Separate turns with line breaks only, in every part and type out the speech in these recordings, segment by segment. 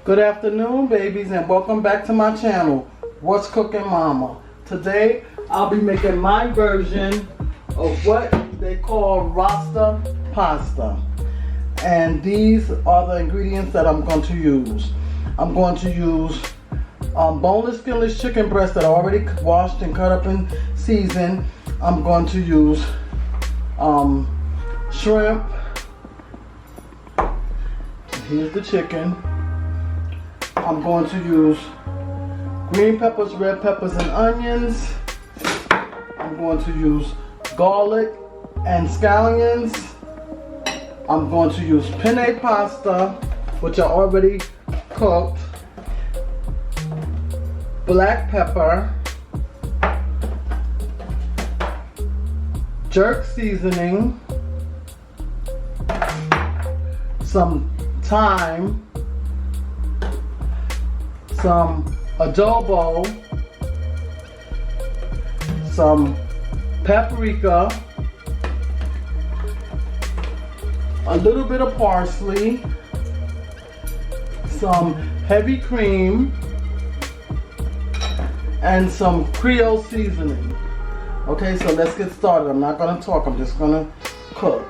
Good afternoon, babies, and welcome back to my channel, What's Cooking Mama. Today, I'll be making my version of what they call Rasta pasta. And these are the ingredients that I'm going to use. I'm going to use boneless, skinless chicken breast that I already washed and cut up and seasoned. I'm going to use shrimp. Here's the chicken. I'm going to use green peppers, red peppers, and onions. I'm going to use garlic and scallions. I'm going to use penne pasta, which I already cooked. Black pepper. Jerk seasoning. Some thyme. Some adobo, some paprika, a little bit of parsley, some heavy cream, and some Creole seasoning. Okay, so let's get started. I'm not going to talk, I'm just going to cook.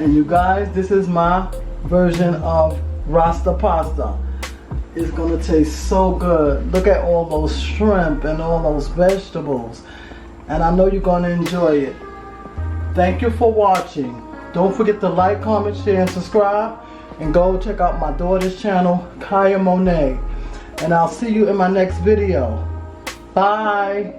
And you guys, this is my version of Rasta pasta. It's gonna taste so good. Look at all those shrimp and all those vegetables. And I know you're gonna enjoy it. Thank you for watching. Don't forget to like, comment, share, and subscribe. And go check out my daughter's channel, Kaya Monet. And I'll see you in my next video. Bye.